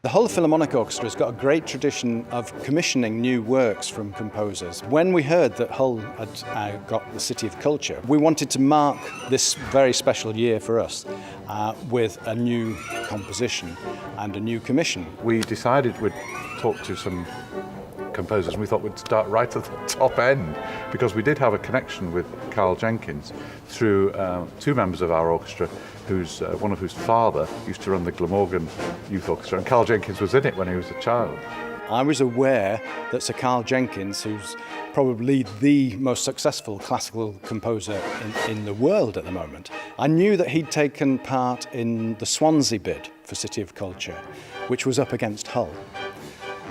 The Hull Philharmonic Orchestra has got a great tradition of commissioning new works from composers. When we heard that Hull had got the City of Culture, we wanted to mark this very special year for us with a new composition and a new commission. We decided we'd talk to some composers, and we thought we'd start right at the top end, because we did have a connection with Karl Jenkins through two members of our orchestra, one of whose father used to run the Glamorgan Youth Orchestra, and Karl Jenkins was in it when he was a child. I was aware that Sir Karl Jenkins, who's probably the most successful classical composer in the world at the moment, I knew that he'd taken part in the Swansea bid for City of Culture, which was up against Hull.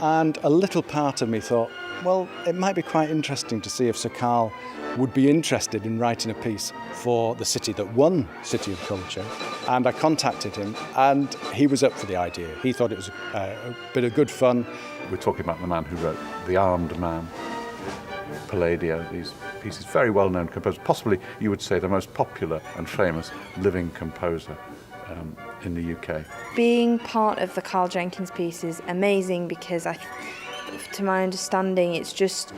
And a little part of me thought, well, it might be quite interesting to see if Sir Karl would be interested in writing a piece for the city that won City of Culture. And I contacted him, and he was up for the idea. He thought it was a bit of good fun. We're talking about the man who wrote The Armed Man, Palladio, these pieces, very well-known composer, possibly you would say the most popular and famous living composer in the UK. Being part of the Karl Jenkins piece is amazing because, to my understanding, it's just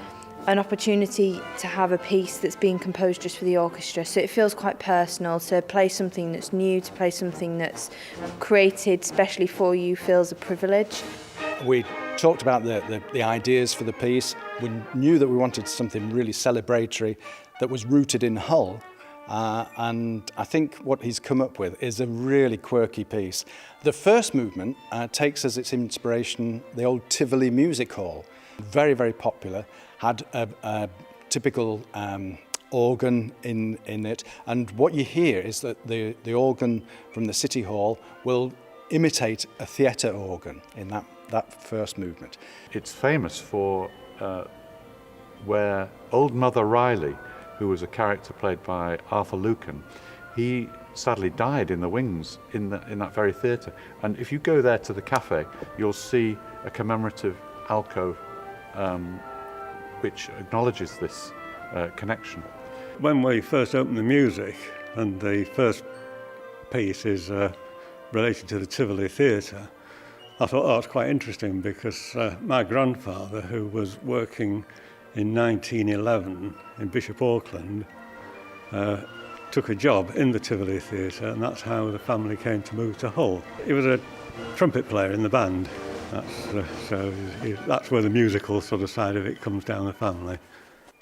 an opportunity to have a piece that's being composed just for the orchestra. So it feels quite personal. To play something that's new, to play something that's created especially for you, feels a privilege. We talked about the ideas for the piece. We knew that we wanted something really celebratory that was rooted in Hull. And I think what he's come up with is a really quirky piece. The first movement takes as its inspiration the old Tivoli Music Hall. Very, very popular, had a typical organ in it. And what you hear is that the organ from the City Hall will imitate a theatre organ in that first movement. It's famous for where Old Mother Riley, who was a character played by Arthur Lucan, he sadly died in the wings in that very theatre. And if you go there to the cafe, you'll see a commemorative alcove which acknowledges this connection. When we first opened the music, and the first piece is related to the Tivoli Theatre, I thought, oh, it's quite interesting because my grandfather, who was working in 1911 in Bishop Auckland, took a job in the Tivoli Theatre, and that's how the family came to move to Hull. He was a trumpet player in the band, that's where the musical sort of side of it comes down the family.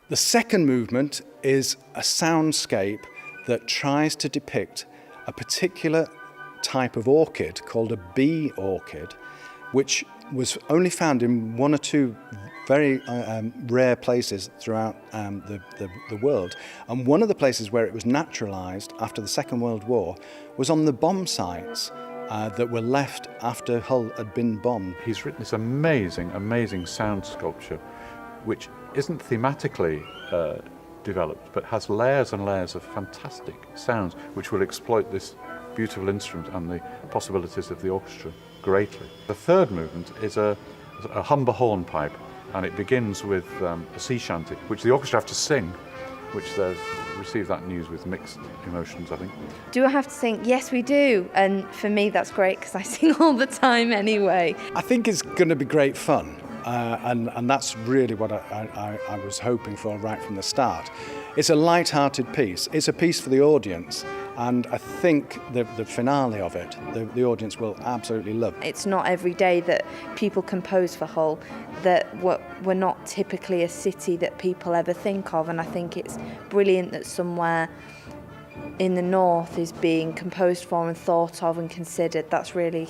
The second movement is a soundscape that tries to depict a particular type of orchid called a bee orchid, which was only found in one or two very rare places throughout the world. And one of the places where it was naturalised after the Second World War was on the bomb sites that were left after Hull had been bombed. He's written this amazing, amazing sound sculpture, which isn't thematically developed, but has layers and layers of fantastic sounds, which will exploit this beautiful instrument and the possibilities of the orchestra greatly. The third movement is a Humber hornpipe, and it begins with a sea shanty, which the orchestra have to sing, which they've received that news with mixed emotions, I think. Do I have to sing? Yes, we do. And for me, that's great because I sing all the time anyway. I think it's going to be great fun. And that's really what I was hoping for right from the start. It's a light-hearted piece. It's a piece for the audience, and I think the finale of it, the audience will absolutely love. It's not every day that people compose for Hull, that we're not typically a city that people ever think of, and I think it's brilliant that somewhere in the north is being composed for and thought of and considered. That's really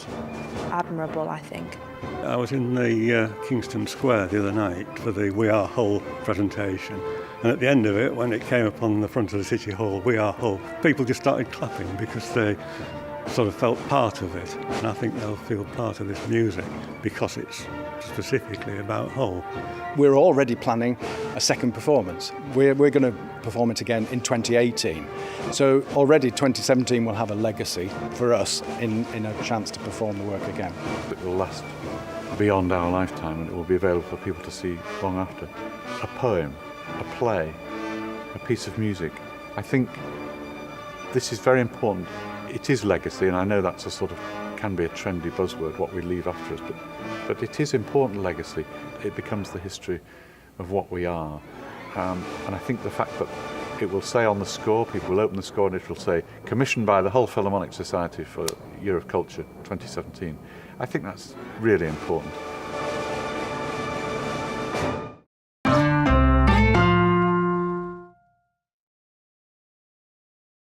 admirable, I think. I was in the Kingston Square the other night for the We Are Hull presentation, and at the end of it, when it came up on the front of the City Hall, We Are Hull, people just started clapping because they sort of felt part of it, and I think they'll feel part of this music because it's specifically about Hull. We're already planning a second performance. We're going to perform it again in 2018. So already 2017 will have a legacy for us in a chance to perform the work again. It will last beyond our lifetime, and it will be available for people to see long after. A poem, a play, a piece of music. I think this is very important. It is legacy, and I know that's a sort of can be a trendy buzzword, what we leave after us, but it is important legacy. It becomes the history of what we are. And I think the fact that it will say on the score, people will open the score and it will say, commissioned by the Hull Philharmonic Society for Year of Culture 2017. I think that's really important.